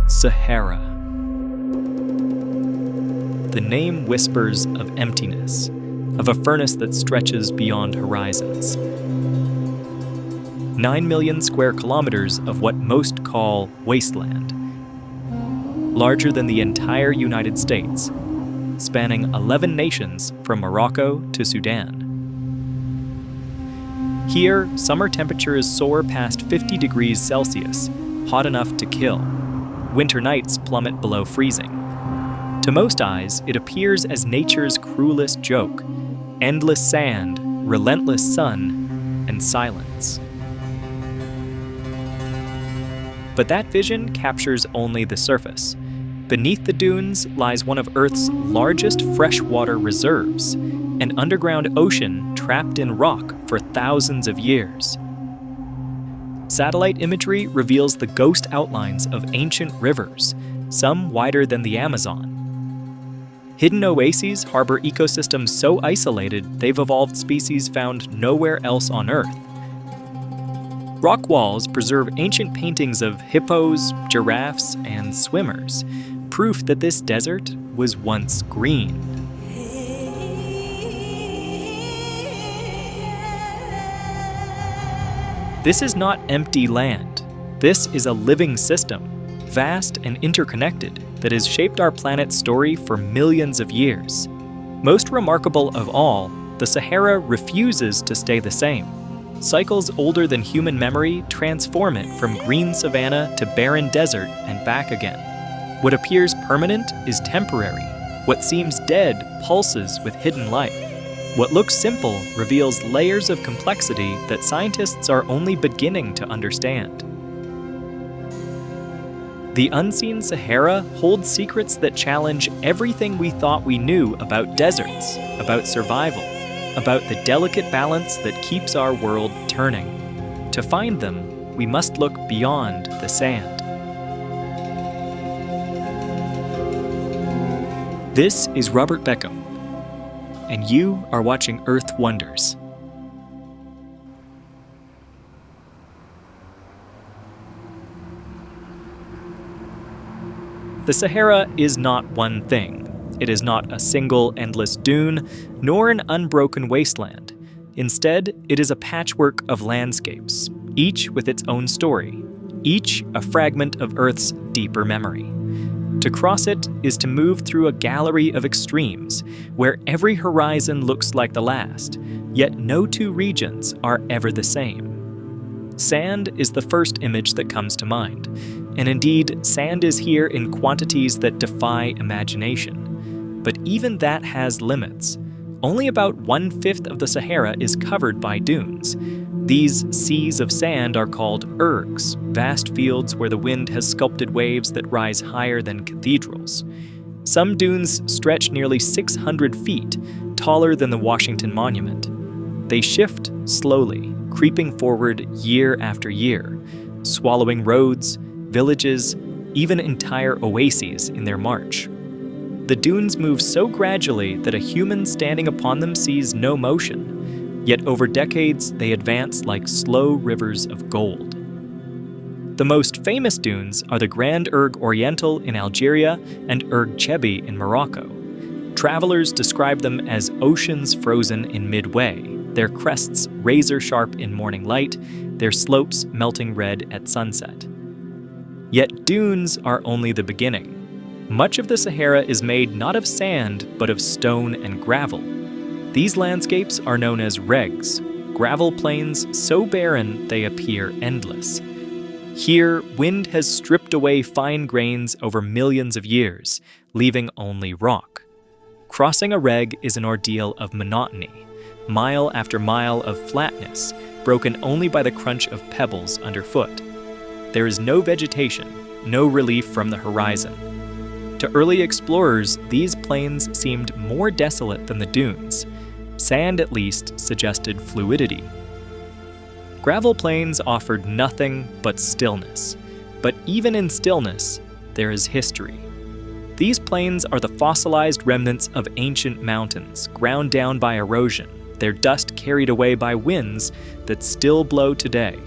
Sahara. The name whispers of emptiness, of a furnace that stretches beyond horizons. 9 million square kilometers of what most call wasteland. Larger than the entire United States, spanning 11 nations from Morocco to Sudan. Here, summer temperatures soar past 50 degrees Celsius, hot enough to kill. Winter nights plummet below freezing. To most eyes, it appears as nature's cruelest joke: endless sand, relentless sun, and silence. But that vision captures only the surface. Beneath the dunes lies one of Earth's largest freshwater reserves, an underground ocean trapped in rock for thousands of years. Satellite imagery reveals the ghost outlines of ancient rivers, some wider than the Amazon. Hidden oases harbor ecosystems so isolated they've evolved species found nowhere else on Earth. Rock walls preserve ancient paintings of hippos, giraffes, and swimmers, proof that this desert was once green. This is not empty land. This is a living system, vast and interconnected, that has shaped our planet's story for millions of years. Most remarkable of all, the Sahara refuses to stay the same. Cycles older than human memory transform it from green savanna to barren desert and back again. What appears permanent is temporary. What seems dead pulses with hidden life. What looks simple reveals layers of complexity that scientists are only beginning to understand. The unseen Sahara holds secrets that challenge everything we thought we knew about deserts, about survival, about the delicate balance that keeps our world turning. To find them, we must look beyond the sand. This is Robert Beckham, and you are watching Earth Wonders. The Sahara is not one thing. It is not a single endless dune, nor an unbroken wasteland. Instead, it is a patchwork of landscapes, each with its own story, each a fragment of Earth's deeper memory. To cross it is to move through a gallery of extremes, where every horizon looks like the last, yet no two regions are ever the same. Sand is the first image that comes to mind, and indeed, sand is here in quantities that defy imagination. But even that has limits. Only about 1/5 of the Sahara is covered by dunes. These seas of sand are called ergs, vast fields where the wind has sculpted waves that rise higher than cathedrals. Some dunes stretch nearly 600 feet, taller than the Washington Monument. They shift slowly, creeping forward year after year, swallowing roads, villages, even entire oases in their march. The dunes move so gradually that a human standing upon them sees no motion. Yet over decades, they advance like slow rivers of gold. The most famous dunes are the Grand Erg Oriental in Algeria and Erg Chebi in Morocco. Travelers describe them as oceans frozen in midway, their crests razor-sharp in morning light, their slopes melting red at sunset. Yet dunes are only the beginning. Much of the Sahara is made not of sand, but of stone and gravel. These landscapes are known as regs, gravel plains so barren they appear endless. Here, wind has stripped away fine grains over millions of years, leaving only rock. Crossing a reg is an ordeal of monotony, mile after mile of flatness, broken only by the crunch of pebbles underfoot. There is no vegetation, no relief from the horizon. To early explorers, these plains seemed more desolate than the dunes. Sand, at least, suggested fluidity. Gravel plains offered nothing but stillness. But even in stillness, there is history. These plains are the fossilized remnants of ancient mountains, ground down by erosion, their dust carried away by winds that still blow today.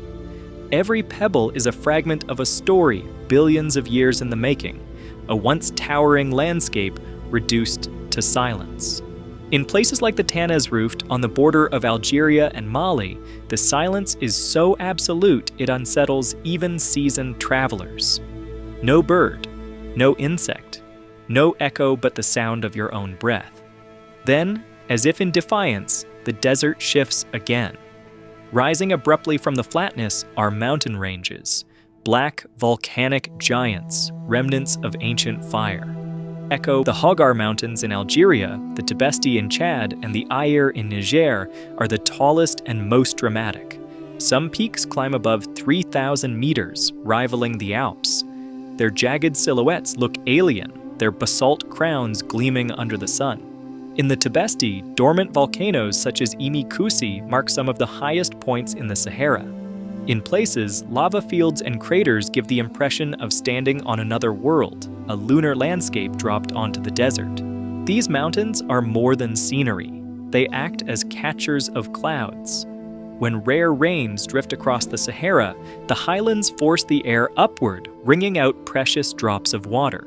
Every pebble is a fragment of a story billions of years in the making, a once towering landscape reduced to silence. In places like the Tanez Rift on the border of Algeria and Mali, the silence is so absolute it unsettles even seasoned travelers. No bird, no insect, no echo but the sound of your own breath. Then, as if in defiance, the desert shifts again. Rising abruptly from the flatness are mountain ranges, black volcanic giants, remnants of ancient fire. Echo the Hogar Mountains in Algeria, the Tibesti in Chad, and the Aïr in Niger are the tallest and most dramatic. Some peaks climb above 3,000 meters, rivaling the Alps. Their jagged silhouettes look alien, their basalt crowns gleaming under the sun. In the Tibesti, dormant volcanoes such as Imi Koussi mark some of the highest points in the Sahara. In places, lava fields and craters give the impression of standing on another world, a lunar landscape dropped onto the desert. These mountains are more than scenery. They act as catchers of clouds. When rare rains drift across the Sahara, the highlands force the air upward, wringing out precious drops of water.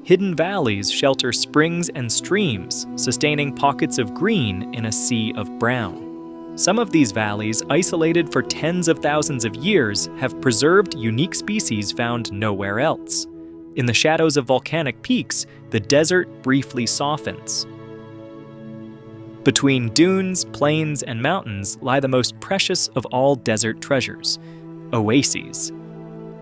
Hidden valleys shelter springs and streams, sustaining pockets of green in a sea of brown. Some of these valleys, isolated for tens of thousands of years, have preserved unique species found nowhere else. In the shadows of volcanic peaks, the desert briefly softens. Between dunes, plains, and mountains lie the most precious of all desert treasures: oases.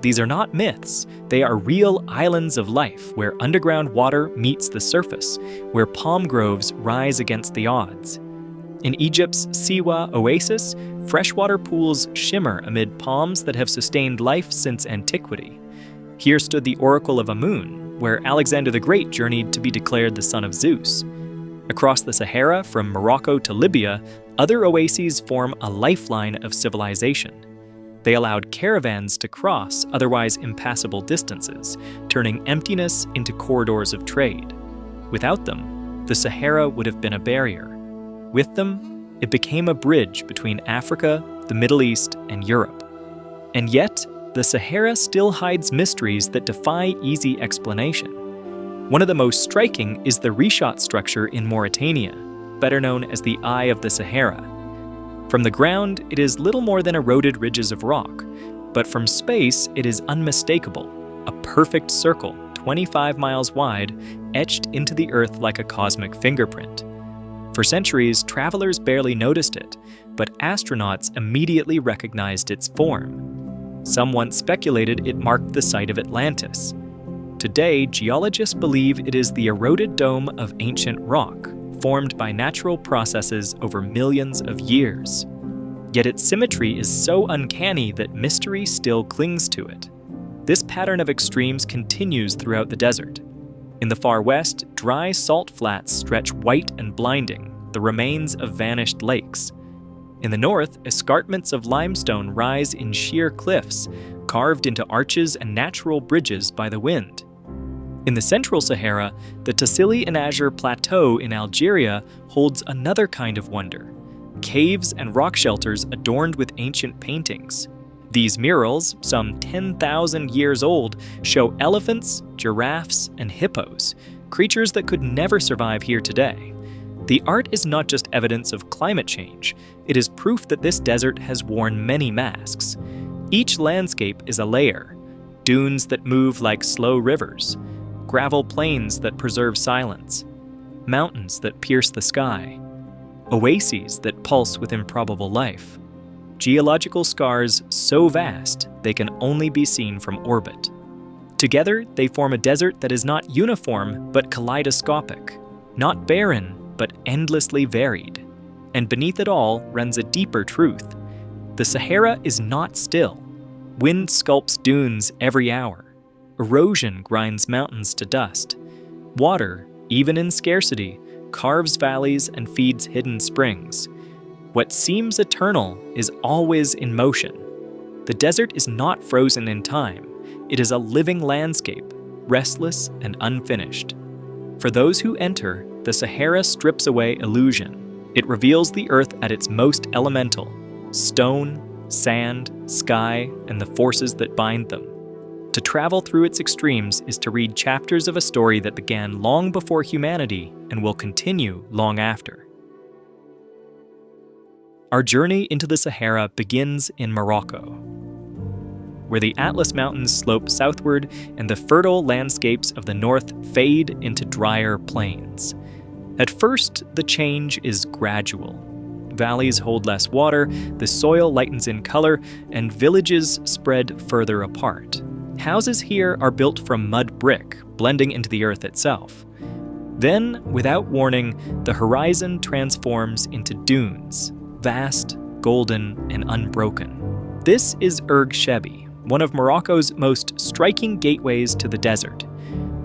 These are not myths, they are real islands of life where underground water meets the surface, where palm groves rise against the odds. In Egypt's Siwa oasis, freshwater pools shimmer amid palms that have sustained life since antiquity. Here stood the Oracle of Amun, where Alexander the Great journeyed to be declared the son of Zeus. Across the Sahara, from Morocco to Libya, other oases form a lifeline of civilization. They allowed caravans to cross otherwise impassable distances, turning emptiness into corridors of trade. Without them, the Sahara would have been a barrier. With them, it became a bridge between Africa, the Middle East, and Europe. And yet, the Sahara still hides mysteries that defy easy explanation. One of the most striking is the Richat structure in Mauritania, better known as the Eye of the Sahara. From the ground, it is little more than eroded ridges of rock, but from space, it is unmistakable, a perfect circle, 25 miles wide, etched into the earth like a cosmic fingerprint. For centuries, travelers barely noticed it, but astronauts immediately recognized its form. Some once speculated it marked the site of Atlantis. Today, geologists believe it is the eroded dome of ancient rock, formed by natural processes over millions of years. Yet its symmetry is so uncanny that mystery still clings to it. This pattern of extremes continues throughout the desert. In the far west, dry salt flats stretch white and blinding, the remains of vanished lakes. In the north, escarpments of limestone rise in sheer cliffs, carved into arches and natural bridges by the wind. In the central Sahara, the Tassili and Azure Plateau in Algeria holds another kind of wonder: caves and rock shelters adorned with ancient paintings. These murals, some 10,000 years old, show elephants, giraffes, and hippos, creatures that could never survive here today. The art is not just evidence of climate change, it is proof that this desert has worn many masks. Each landscape is a layer: dunes that move like slow rivers, gravel plains that preserve silence, mountains that pierce the sky, oases that pulse with improbable life, geological scars so vast they can only be seen from orbit. Together, they form a desert that is not uniform but kaleidoscopic, not barren but endlessly varied. And beneath it all runs a deeper truth. The Sahara is not still. Wind sculpts dunes every hour. Erosion grinds mountains to dust. Water, even in scarcity, carves valleys and feeds hidden springs. What seems eternal is always in motion. The desert is not frozen in time. It is a living landscape, restless and unfinished. For those who enter, the Sahara strips away illusion. It reveals the earth at its most elemental: stone, sand, sky, and the forces that bind them. To travel through its extremes is to read chapters of a story that began long before humanity and will continue long after. Our journey into the Sahara begins in Morocco, where the Atlas Mountains slope southward and the fertile landscapes of the north fade into drier plains. At first, the change is gradual. Valleys hold less water, the soil lightens in color, and villages spread further apart. Houses here are built from mud brick, blending into the earth itself. Then, without warning, the horizon transforms into dunes, vast, golden, and unbroken. This is Erg Shebi, one of Morocco's most striking gateways to the desert.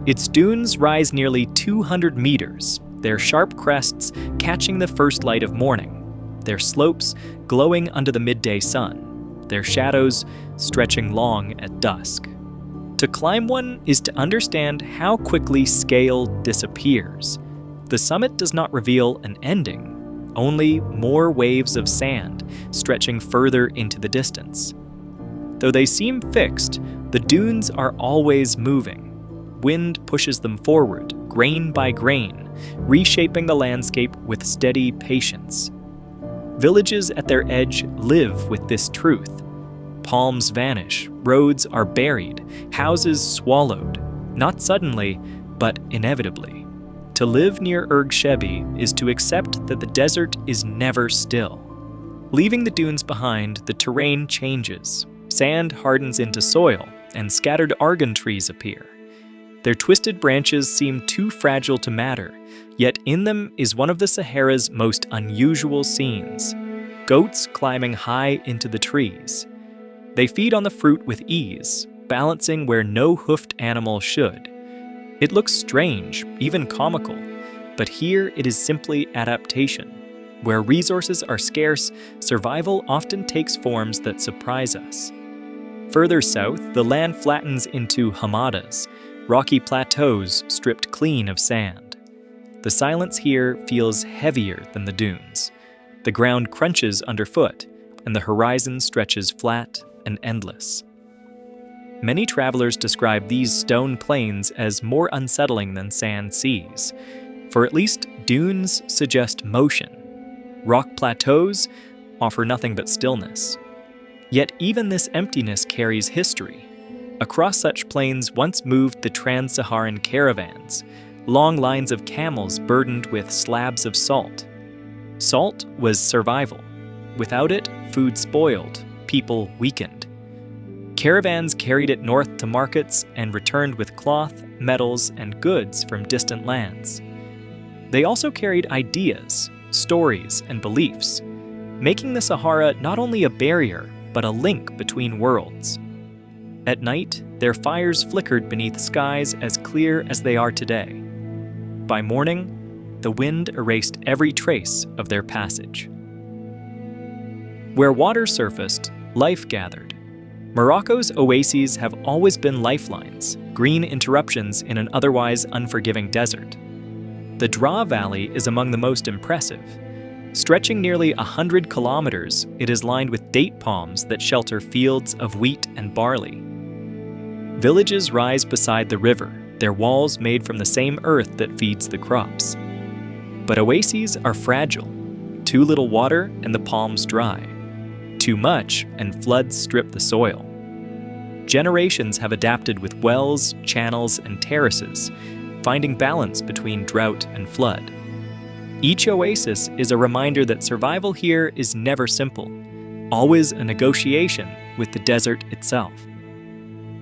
Its dunes rise nearly 200 meters, their sharp crests catching the first light of morning, their slopes glowing under the midday sun, their shadows stretching long at dusk. To climb one is to understand how quickly scale disappears. The summit does not reveal an ending, only more waves of sand stretching further into the distance. Though they seem fixed, the dunes are always moving. Wind pushes them forward, grain by grain, reshaping the landscape with steady patience. Villages at their edge live with this truth. Palms vanish, roads are buried, houses swallowed, not suddenly, but inevitably. To live near Erg Shebi is to accept that the desert is never still. Leaving the dunes behind, the terrain changes. Sand hardens into soil, and scattered argan trees appear. Their twisted branches seem too fragile to matter, yet in them is one of the Sahara's most unusual scenes: goats climbing high into the trees. They feed on the fruit with ease, balancing where no hoofed animal should. It looks strange, even comical, but here it is simply adaptation. Where resources are scarce, survival often takes forms that surprise us. Further south, the land flattens into hamadas, rocky plateaus stripped clean of sand. The silence here feels heavier than the dunes. The ground crunches underfoot, and the horizon stretches flat and endless. Many travelers describe these stone plains as more unsettling than sand seas, for at least dunes suggest motion. Rock plateaus offer nothing but stillness. Yet even this emptiness carries history. Across such plains once moved the trans-Saharan caravans, long lines of camels burdened with slabs of salt. Salt was survival. Without it, food spoiled, people weakened. Caravans carried it north to markets and returned with cloth, metals, and goods from distant lands. They also carried ideas, stories, and beliefs, making the Sahara not only a barrier, but a link between worlds. At night, their fires flickered beneath skies as clear as they are today. By morning, the wind erased every trace of their passage. Where water surfaced, life gathered. Morocco's oases have always been lifelines, green interruptions in an otherwise unforgiving desert. The Dra Valley is among the most impressive. Stretching nearly 100 kilometers, it is lined with date palms that shelter fields of wheat and barley. Villages rise beside the river, their walls made from the same earth that feeds the crops. But oases are fragile. Too little water and the palms dry. Too much and floods strip the soil. Generations have adapted with wells, channels, and terraces, finding balance between drought and flood. Each oasis is a reminder that survival here is never simple, always a negotiation with the desert itself.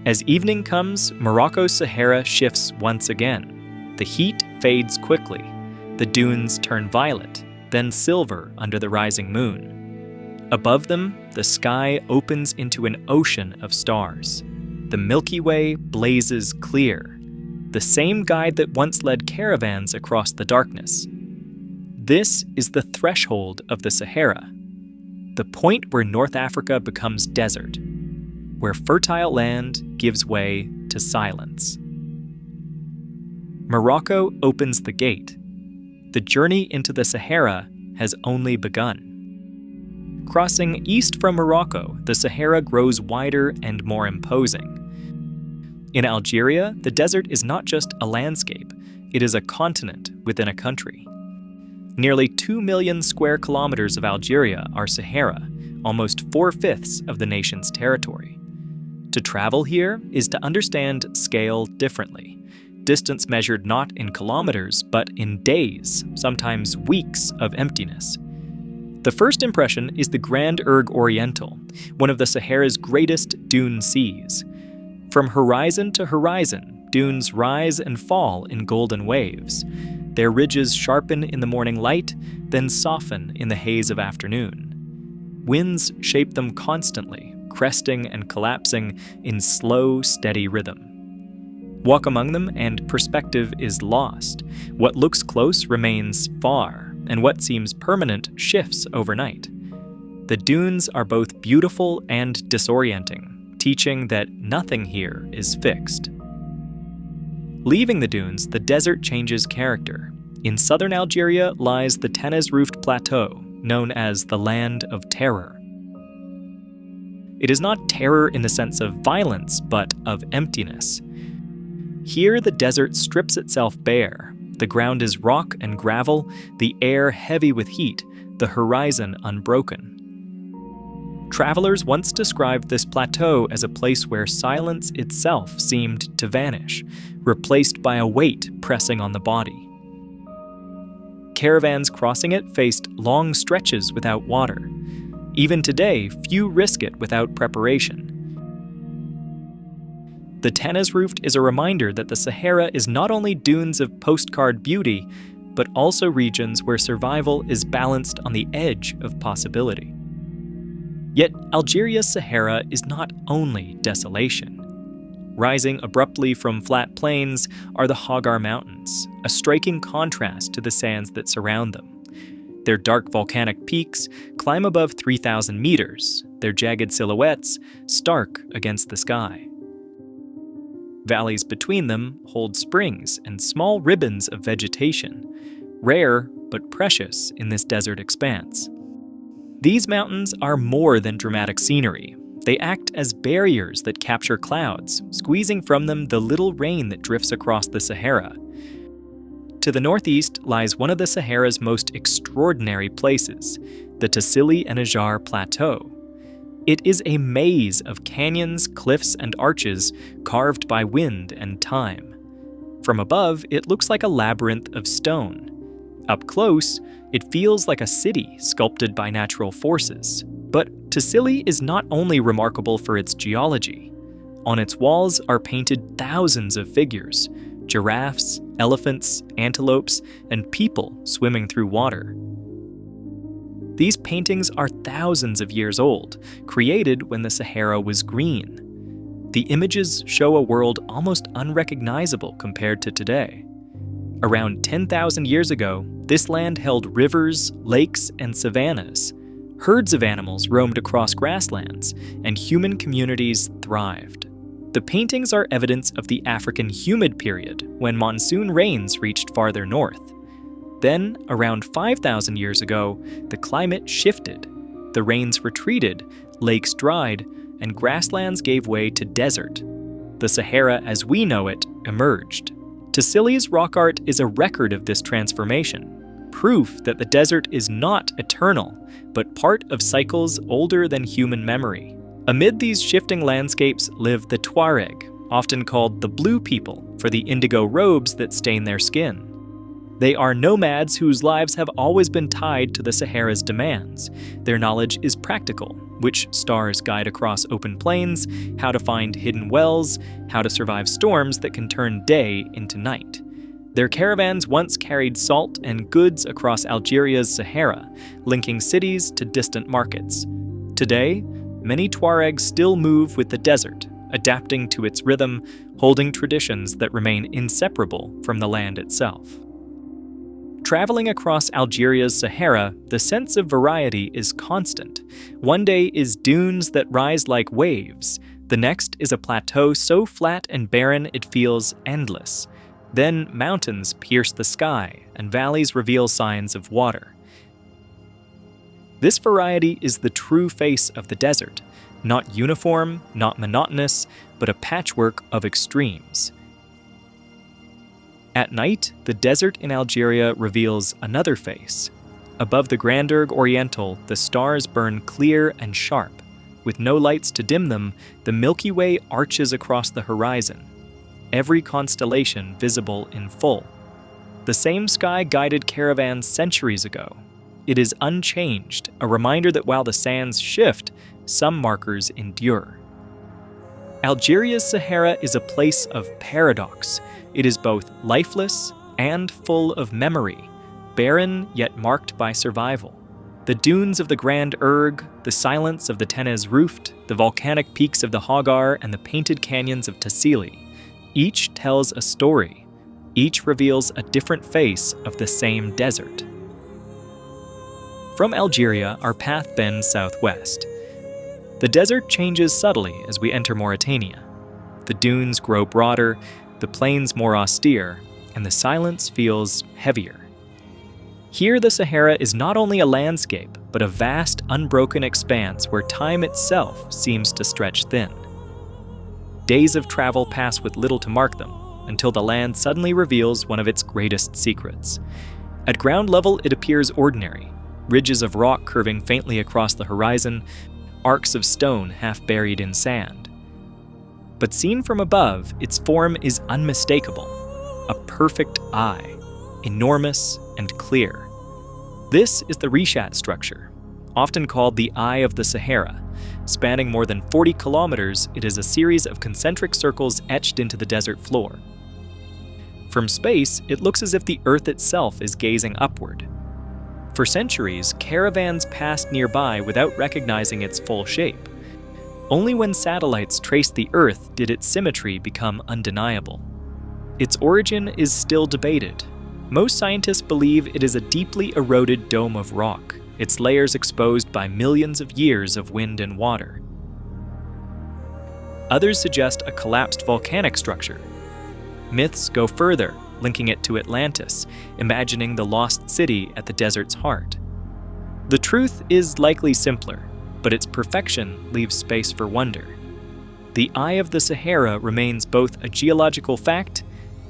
As evening comes, Morocco's Sahara shifts once again. The heat fades quickly. The dunes turn violet, then silver under the rising moon. Above them, the sky opens into an ocean of stars. The Milky Way blazes clear, the same guide that once led caravans across the darkness. This is the threshold of the Sahara, the point where North Africa becomes desert, where fertile land gives way to silence. Morocco opens the gate. The journey into the Sahara has only begun. Crossing east from Morocco, the Sahara grows wider and more imposing. In Algeria, the desert is not just a landscape, it is a continent within a country. Nearly 2 million square kilometers of Algeria are Sahara, almost 4/5 of the nation's territory. To travel here is to understand scale differently. Distance measured not in kilometers, but in days, sometimes weeks of emptiness. The first impression is the Grand Erg Oriental, one of the Sahara's greatest dune seas. From horizon to horizon, dunes rise and fall in golden waves. Their ridges sharpen in the morning light, then soften in the haze of afternoon. Winds shape them constantly, cresting and collapsing in slow, steady rhythm. Walk among them and perspective is lost. What looks close remains far, and what seems permanent shifts overnight. The dunes are both beautiful and disorienting, teaching that nothing here is fixed. Leaving the dunes, the desert changes character. In southern Algeria lies the Tanis-roofed plateau, known as the Land of Terror. It is not terror in the sense of violence, but of emptiness. Here, the desert strips itself bare. The ground is rock and gravel, the air heavy with heat, the horizon unbroken. Travelers once described this plateau as a place where silence itself seemed to vanish, replaced by a weight pressing on the body. Caravans crossing it faced long stretches without water. Even today, few risk it without preparation. The Tanis-roofed is a reminder that the Sahara is not only dunes of postcard beauty, but also regions where survival is balanced on the edge of possibility. Yet Algeria's Sahara is not only desolation. Rising abruptly from flat plains are the Hagar Mountains, a striking contrast to the sands that surround them. Their dark volcanic peaks climb above 3,000 meters, their jagged silhouettes stark against the sky. Valleys between them hold springs and small ribbons of vegetation, rare but precious in this desert expanse. These mountains are more than dramatic scenery. They act as barriers that capture clouds, squeezing from them the little rain that drifts across the Sahara. To the northeast lies one of the Sahara's most extraordinary places, the Tassili and Ajar Plateau. It is a maze of canyons, cliffs, and arches carved by wind and time. From above, it looks like a labyrinth of stone. Up close, it feels like a city sculpted by natural forces. But Tassili is not only remarkable for its geology. On its walls are painted thousands of figures: giraffes, elephants, antelopes, and people swimming through water. These paintings are thousands of years old, created when the Sahara was green. The images show a world almost unrecognizable compared to today. Around 10,000 years ago, this land held rivers, lakes, and savannas. Herds of animals roamed across grasslands, and human communities thrived. The paintings are evidence of the African humid period, when monsoon rains reached farther north. Then, around 5,000 years ago, the climate shifted. The rains retreated, lakes dried, and grasslands gave way to desert. The Sahara as we know it emerged. Tassili's rock art is a record of this transformation, proof that the desert is not eternal, but part of cycles older than human memory. Amid these shifting landscapes live the Tuareg, often called the Blue People for the indigo robes that stain their skin. They are nomads whose lives have always been tied to the Sahara's demands. Their knowledge is practical: which stars guide across open plains, how to find hidden wells, how to survive storms that can turn day into night. Their caravans once carried salt and goods across Algeria's Sahara, linking cities to distant markets. Today, many Tuaregs still move with the desert, adapting to its rhythm, holding traditions that remain inseparable from the land itself. Traveling across Algeria's Sahara, the sense of variety is constant. One day is dunes that rise like waves. The next is a plateau so flat and barren it feels endless. Then mountains pierce the sky, and valleys reveal signs of water. This variety is the true face of the desert. Not uniform, not monotonous, but a patchwork of extremes. At night, the desert in Algeria reveals another face. Above the Grandurg Oriental, the stars burn clear and sharp. With no lights to dim them, the Milky Way arches across the horizon, every constellation visible in full. The same sky guided caravans centuries ago. It is unchanged, a reminder that while the sands shift, some markers endure. Algeria's Sahara is a place of paradox. It is both lifeless and full of memory, barren yet marked by survival. The dunes of the Grand Urg, the silence of the Tenez Rooft, the volcanic peaks of the Hagar, and the painted canyons of Tassili, each tells a story. Each reveals a different face of the same desert. From Algeria, our path bends southwest. The desert changes subtly as we enter Mauritania. The dunes grow broader, the plains more austere, and the silence feels heavier. Here, the Sahara is not only a landscape, but a vast, unbroken expanse where time itself seems to stretch thin. Days of travel pass with little to mark them, until the land suddenly reveals one of its greatest secrets. At ground level, it appears ordinary, ridges of rock curving faintly across the horizon, arcs of stone half buried in sand. But seen from above, its form is unmistakable, a perfect eye, enormous and clear. This is the Rishat structure, often called the Eye of the Sahara. Spanning more than 40 kilometers, it is a series of concentric circles etched into the desert floor. From space, it looks as if the Earth itself is gazing upward. For centuries, caravans passed nearby without recognizing its full shape. Only when satellites traced the Earth did its symmetry become undeniable. Its origin is still debated. Most scientists believe it is a deeply eroded dome of rock, its layers exposed by millions of years of wind and water. Others suggest a collapsed volcanic structure. Myths go further, linking it to Atlantis, imagining the lost city at the desert's heart. The truth is likely simpler, but its perfection leaves space for wonder. The Eye of the Sahara remains both a geological fact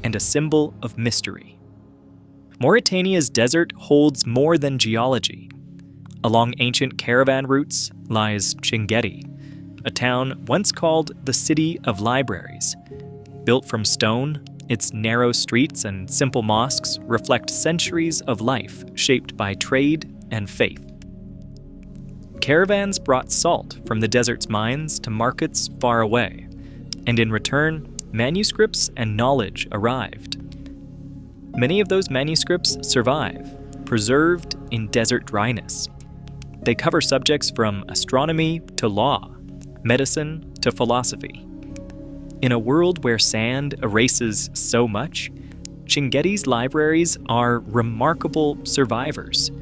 and a symbol of mystery. Mauritania's desert holds more than geology. Along ancient caravan routes lies Chinguetti, a town once called the City of Libraries. Built from stone, its narrow streets and simple mosques reflect centuries of life shaped by trade and faith. Caravans brought salt from the desert's mines to markets far away, and in return, manuscripts and knowledge arrived. Many of those manuscripts survive, preserved in desert dryness. They cover subjects from astronomy to law, medicine to philosophy. In a world where sand erases so much, Chinguetti's libraries are remarkable survivors,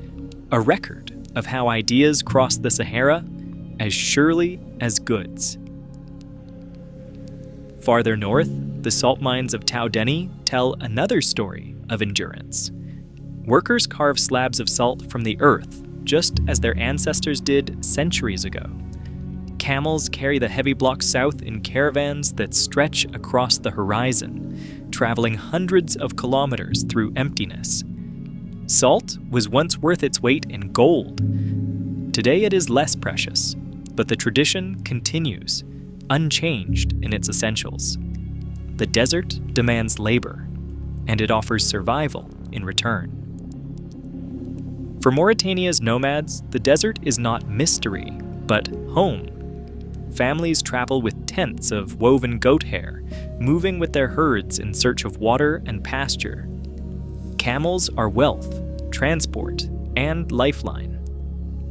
a record of how ideas cross the Sahara as surely as goods. Farther north, the salt mines of Taudeni tell another story of endurance. Workers carve slabs of salt from the earth, just as their ancestors did centuries ago. Camels carry the heavy blocks south in caravans that stretch across the horizon, traveling hundreds of kilometers through emptiness. Salt was once worth its weight in gold. Today it is less precious, but the tradition continues, unchanged in its essentials. The desert demands labor, and it offers survival in return. For Mauritania's nomads, the desert is not mystery, but home. Families travel with tents of woven goat hair, moving with their herds in search of water and pasture. Camels are wealth, transport, and lifeline.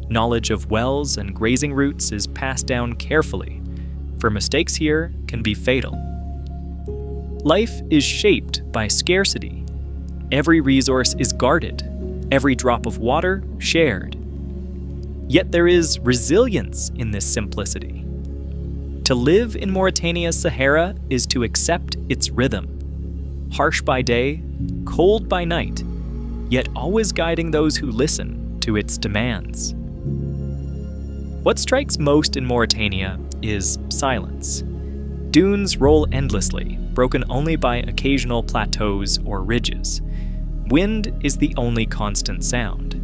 Knowledge of wells and grazing routes is passed down carefully, for mistakes here can be fatal. Life is shaped by scarcity. Every resource is guarded, every drop of water shared. Yet there is resilience in this simplicity. To live in Mauritania's Sahara is to accept its rhythm. Harsh by day, cold by night, yet always guiding those who listen to its demands. What strikes most in Mauritania is silence. Dunes roll endlessly, broken only by occasional plateaus or ridges. Wind is the only constant sound.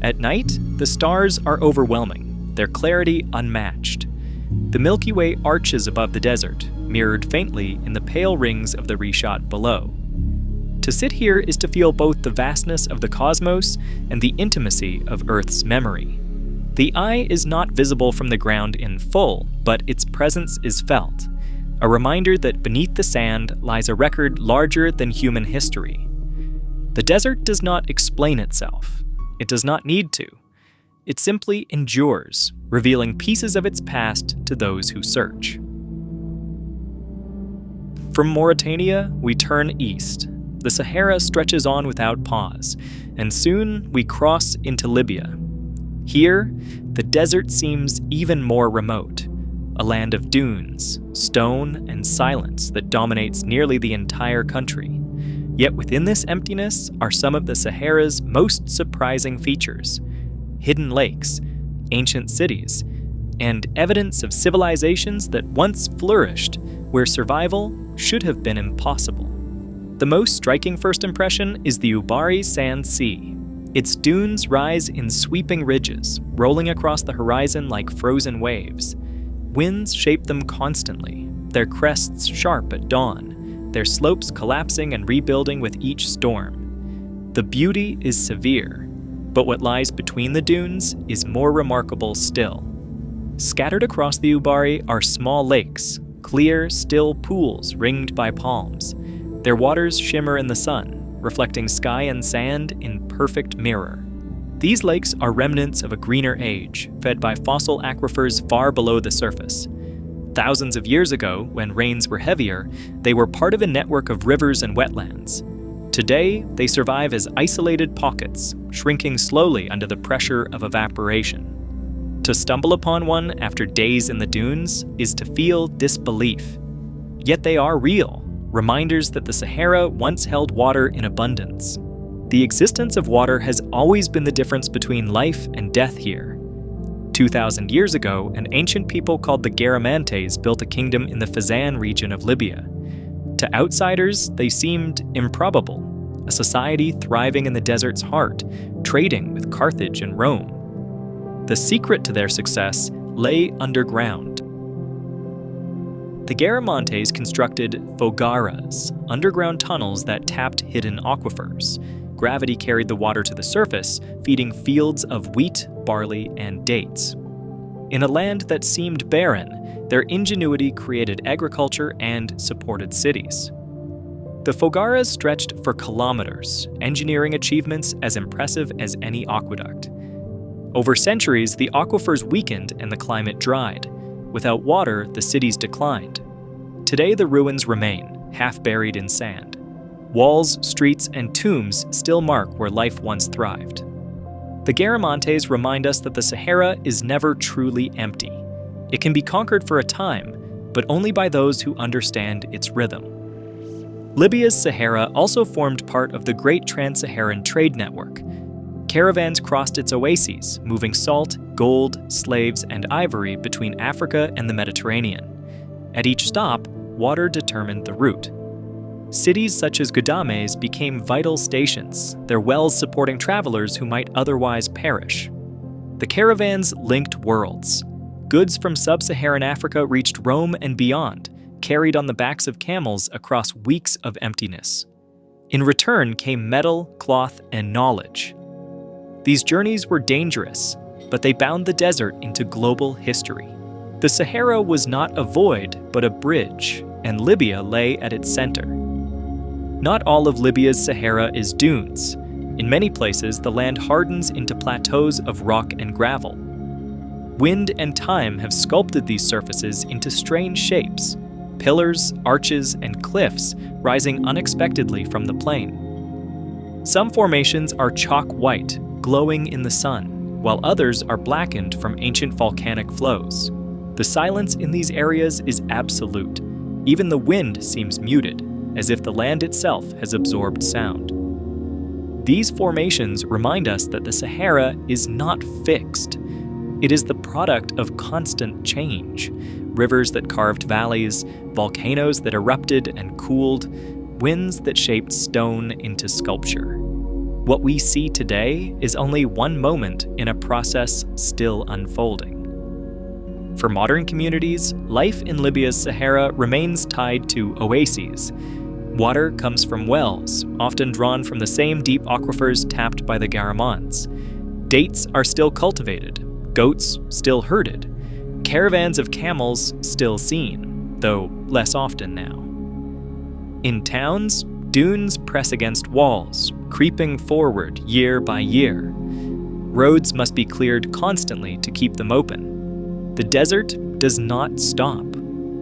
At night, the stars are overwhelming, their clarity unmatched. The Milky Way arches above the desert, mirrored faintly in the pale rings of the reshot below. To sit here is to feel both the vastness of the cosmos and the intimacy of Earth's memory. The eye is not visible from the ground in full, but its presence is felt, a reminder that beneath the sand lies a record larger than human history. The desert does not explain itself. It does not need to. It simply endures, revealing pieces of its past to those who search. From Mauritania, we turn east. The Sahara stretches on without pause, and soon we cross into Libya. Here, the desert seems even more remote, a land of dunes, stone, and silence that dominates nearly the entire country. Yet within this emptiness are some of the Sahara's most surprising features: hidden lakes, ancient cities, and evidence of civilizations that once flourished where survival should have been impossible. The most striking first impression is the Ubari Sand Sea. Its dunes rise in sweeping ridges, rolling across the horizon like frozen waves. Winds shape them constantly, their crests sharp at dawn, their slopes collapsing and rebuilding with each storm. The beauty is severe, but what lies between the dunes is more remarkable still. Scattered across the Ubari are small lakes, clear, still pools ringed by palms. Their waters shimmer in the sun, reflecting sky and sand in perfect mirror. These lakes are remnants of a greener age, fed by fossil aquifers far below the surface. Thousands of years ago, when rains were heavier, they were part of a network of rivers and wetlands. Today, they survive as isolated pockets, shrinking slowly under the pressure of evaporation. To stumble upon one after days in the dunes is to feel disbelief. Yet they are real, reminders that the Sahara once held water in abundance. The existence of water has always been the difference between life and death here. 2,000 years ago, an ancient people called the Garamantes built a kingdom in the Fezzan region of Libya. To outsiders, they seemed improbable, a society thriving in the desert's heart, trading with Carthage and Rome. The secret to their success lay underground. The Garamantes constructed fogaras, underground tunnels that tapped hidden aquifers. Gravity carried the water to the surface, feeding fields of wheat, barley, and dates. In a land that seemed barren, their ingenuity created agriculture and supported cities. The fogaras stretched for kilometers, engineering achievements as impressive as any aqueduct. Over centuries, the aquifers weakened and the climate dried. Without water, the cities declined. Today, the ruins remain, half buried in sand. Walls, streets, and tombs still mark where life once thrived. The Garamantes remind us that the Sahara is never truly empty. It can be conquered for a time, but only by those who understand its rhythm. Libya's Sahara also formed part of the Great Trans-Saharan Trade Network. Caravans crossed its oases, moving salt, gold, slaves, and ivory between Africa and the Mediterranean. At each stop, water determined the route. Cities such as Ghadames became vital stations, their wells supporting travelers who might otherwise perish. The caravans linked worlds. Goods from sub-Saharan Africa reached Rome and beyond, carried on the backs of camels across weeks of emptiness. In return came metal, cloth, and knowledge. These journeys were dangerous, but they bound the desert into global history. The Sahara was not a void, but a bridge, and Libya lay at its center. Not all of Libya's Sahara is dunes. In many places, the land hardens into plateaus of rock and gravel. Wind and time have sculpted these surfaces into strange shapes, pillars, arches, and cliffs rising unexpectedly from the plain. Some formations are chalk white, glowing in the sun, while others are blackened from ancient volcanic flows. The silence in these areas is absolute. Even the wind seems muted, as if the land itself has absorbed sound. These formations remind us that the Sahara is not fixed. It is the product of constant change. Rivers that carved valleys, volcanoes that erupted and cooled, winds that shaped stone into sculpture. What we see today is only one moment in a process still unfolding. For modern communities, life in Libya's Sahara remains tied to oases. Water comes from wells, often drawn from the same deep aquifers tapped by the caravans. Dates are still cultivated, goats still herded, caravans of camels still seen, though less often now. In towns, dunes press against walls, creeping forward year by year. Roads must be cleared constantly to keep them open. The desert does not stop.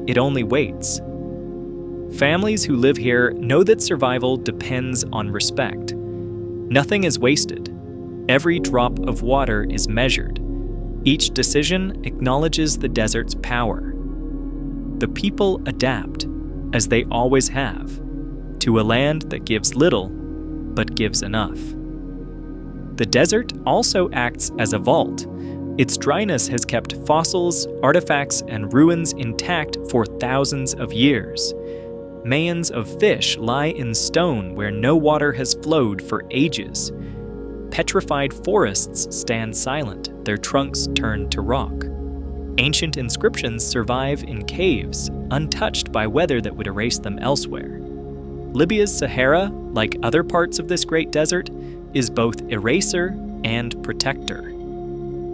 It only waits. Families who live here know that survival depends on respect. Nothing is wasted. Every drop of water is measured. Each decision acknowledges the desert's power. The people adapt, as they always have, to a land that gives little, but gives enough. The desert also acts as a vault. Its dryness has kept fossils, artifacts, and ruins intact for thousands of years. Mayans of fish lie in stone where no water has flowed for ages. Petrified forests stand silent, their trunks turned to rock. Ancient inscriptions survive in caves, untouched by weather that would erase them elsewhere. Libya's Sahara, like other parts of this great desert, is both eraser and protector.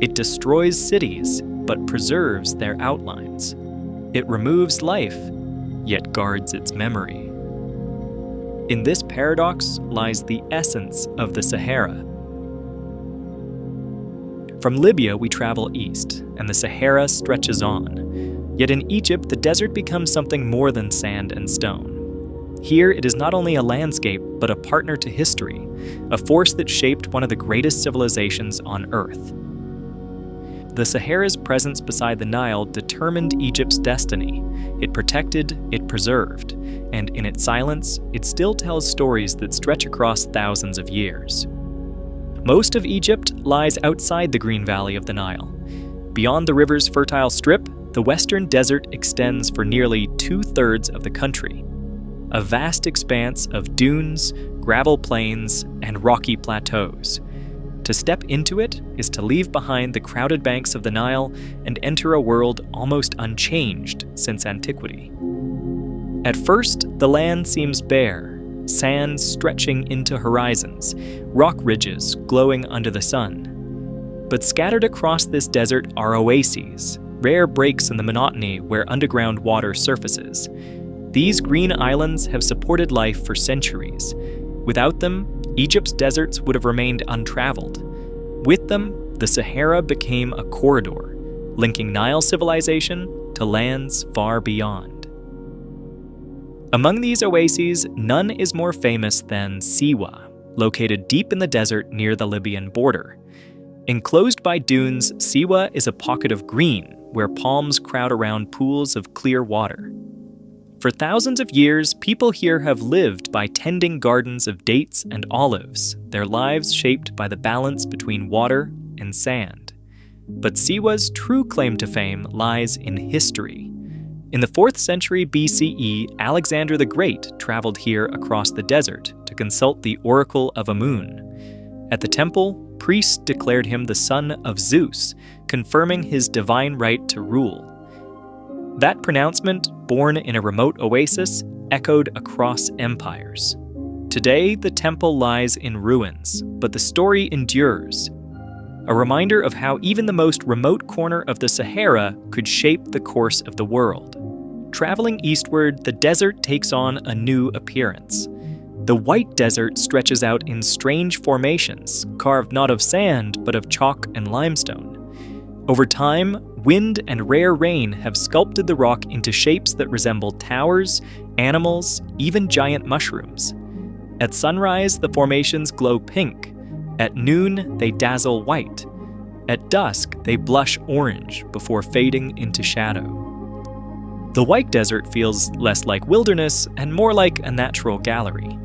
It destroys cities, but preserves their outlines. It removes life, yet guards its memory. In this paradox lies the essence of the Sahara. From Libya, we travel east, and the Sahara stretches on. Yet in Egypt, the desert becomes something more than sand and stone. Here, it is not only a landscape, but a partner to history, a force that shaped one of the greatest civilizations on Earth. The Sahara's presence beside the Nile determined Egypt's destiny. It protected, it preserved, and in its silence, it still tells stories that stretch across thousands of years. Most of Egypt lies outside the Green Valley of the Nile. Beyond the river's fertile strip, the western desert extends for nearly 2/3 of the country. A vast expanse of dunes, gravel plains, and rocky plateaus. To step into it is to leave behind the crowded banks of the Nile and enter a world almost unchanged since antiquity. At first, the land seems bare, sand stretching into horizons, rock ridges glowing under the sun. But scattered across this desert are oases, rare breaks in the monotony where underground water surfaces. These green islands have supported life for centuries. Without them, Egypt's deserts would have remained untraveled. With them, the Sahara became a corridor, linking Nile civilization to lands far beyond. Among these oases, none is more famous than Siwa, located deep in the desert near the Libyan border. Enclosed by dunes, Siwa is a pocket of green, where palms crowd around pools of clear water. For thousands of years, people here have lived by tending gardens of dates and olives, their lives shaped by the balance between water and sand. But Siwa's true claim to fame lies in history. In the 4th century BCE, Alexander the Great traveled here across the desert to consult the oracle of Amun. At the temple, priests declared him the son of Zeus, confirming his divine right to rule. That pronouncement, born in a remote oasis, echoed across empires. Today, the temple lies in ruins, but the story endures. A reminder of how even the most remote corner of the Sahara could shape the course of the world. Traveling eastward, the desert takes on a new appearance. The White Desert stretches out in strange formations, carved not of sand, but of chalk and limestone. Over time, wind and rare rain have sculpted the rock into shapes that resemble towers, animals, even giant mushrooms. At sunrise, the formations glow pink. At noon, they dazzle white. At dusk, they blush orange before fading into shadow. The White Desert feels less like wilderness and more like a natural gallery.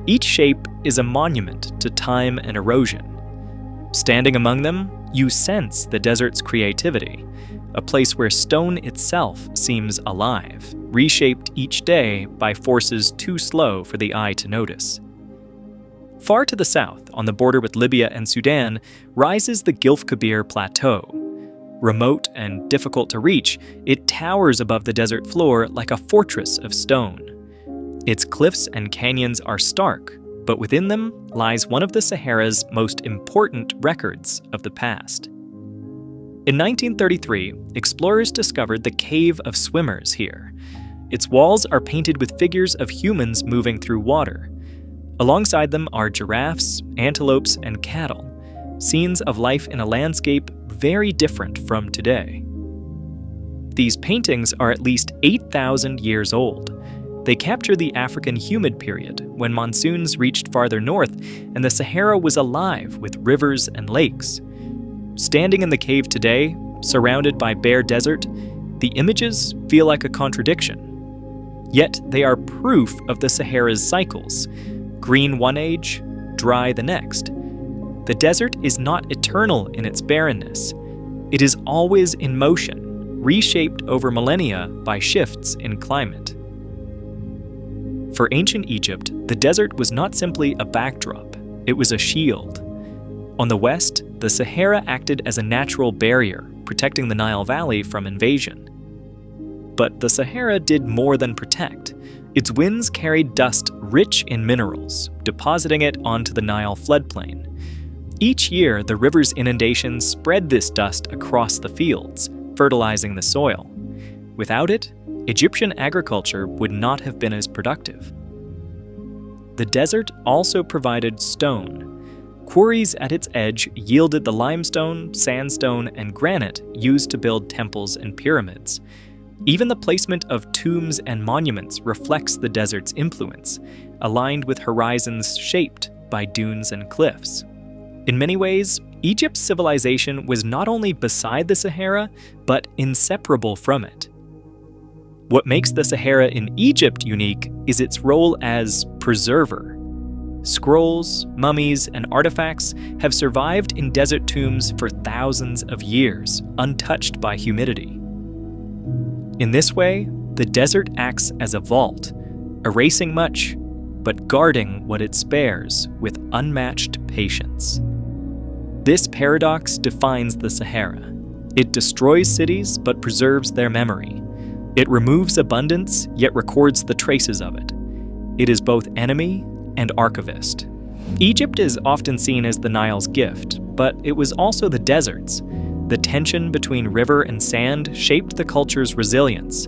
Each shape is a monument to time and erosion. Standing among them, You sense the desert's creativity, a place where stone itself seems alive, reshaped each day by forces too slow for the eye to notice. Far to the south, on the border with Libya and Sudan, rises the Gilf Kebir Plateau. Remote and difficult to reach, it towers above the desert floor like a fortress of stone. Its cliffs and canyons are stark, but within them lies one of the Sahara's most important records of the past. In 1933, explorers discovered the Cave of Swimmers here. Its walls are painted with figures of humans moving through water. Alongside them are giraffes, antelopes, and cattle, scenes of life in a landscape very different from today. These paintings are at least 8,000 years old. They capture the African humid period, when monsoons reached farther north and the Sahara was alive with rivers and lakes. Standing in the cave today, surrounded by bare desert, the images feel like a contradiction. Yet they are proof of the Sahara's cycles: green one age, dry the next. The desert is not eternal in its barrenness. It is always in motion, reshaped over millennia by shifts in climate. For ancient Egypt, the desert was not simply a backdrop, it was a shield. On the west, the Sahara acted as a natural barrier, protecting the Nile Valley from invasion. But the Sahara did more than protect. Its winds carried dust rich in minerals, depositing it onto the Nile floodplain. Each year, the river's inundations spread this dust across the fields, fertilizing the soil. Without it, Egyptian agriculture would not have been as productive. The desert also provided stone. Quarries at its edge yielded the limestone, sandstone, and granite used to build temples and pyramids. Even the placement of tombs and monuments reflects the desert's influence, aligned with horizons shaped by dunes and cliffs. In many ways, Egypt's civilization was not only beside the Sahara, but inseparable from it. What makes the Sahara in Egypt unique is its role as preserver. Scrolls, mummies, and artifacts have survived in desert tombs for thousands of years, untouched by humidity. In this way, the desert acts as a vault, erasing much, but guarding what it spares with unmatched patience. This paradox defines the Sahara. It destroys cities but preserves their memory. It removes abundance yet records the traces of it. It is both enemy and archivist. Egypt is often seen as the Nile's gift, but it was also the desert's. The tension between river and sand shaped the culture's resilience.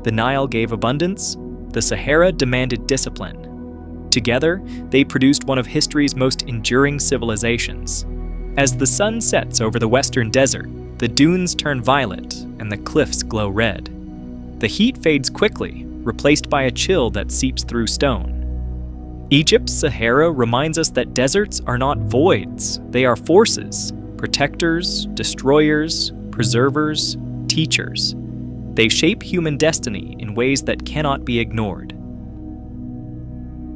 The Nile gave abundance, the Sahara demanded discipline. Together, they produced one of history's most enduring civilizations. As the sun sets over the western desert, the dunes turn violet and the cliffs glow red. The heat fades quickly, replaced by a chill that seeps through stone. Egypt's Sahara reminds us that deserts are not voids, they are forces. Protectors, destroyers, preservers, teachers. They shape human destiny in ways that cannot be ignored.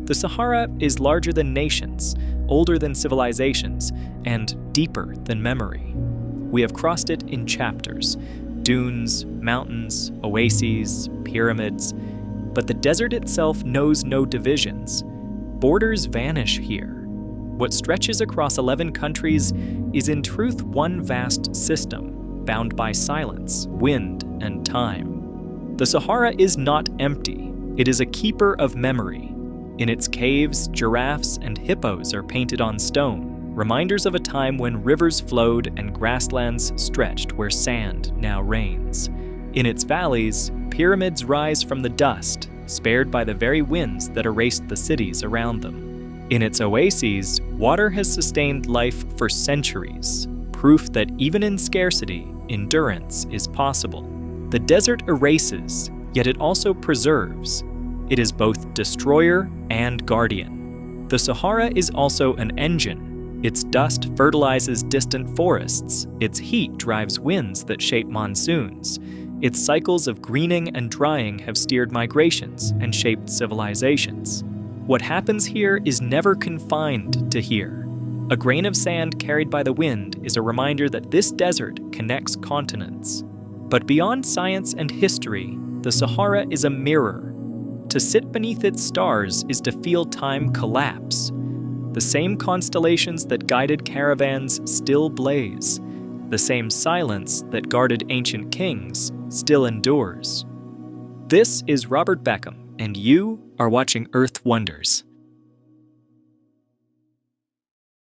The Sahara is larger than nations, older than civilizations, and deeper than memory. We have crossed it in chapters: dunes, mountains, oases, pyramids. But the desert itself knows no divisions. Borders vanish here. What stretches across 11 countries is in truth one vast system, bound by silence, wind, and time. The Sahara is not empty. It is a keeper of memory. In its caves, giraffes and hippos are painted on stone, reminders of a time when rivers flowed and grasslands stretched where sand now reigns. In its valleys, pyramids rise from the dust, spared by the very winds that erased the cities around them. In its oases, water has sustained life for centuries, proof that even in scarcity, endurance is possible. The desert erases, yet it also preserves. It is both destroyer and guardian. The Sahara is also an engine. Its dust fertilizes distant forests. Its heat drives winds that shape monsoons. Its cycles of greening and drying have steered migrations and shaped civilizations. What happens here is never confined to here. A grain of sand carried by the wind is a reminder that this desert connects continents. But beyond science and history, the Sahara is a mirror. To sit beneath its stars is to feel time collapse. The same constellations that guided caravans still blaze. The same silence that guarded ancient kings still endures. This is Robert Beckham, and you are watching Earth Wonders.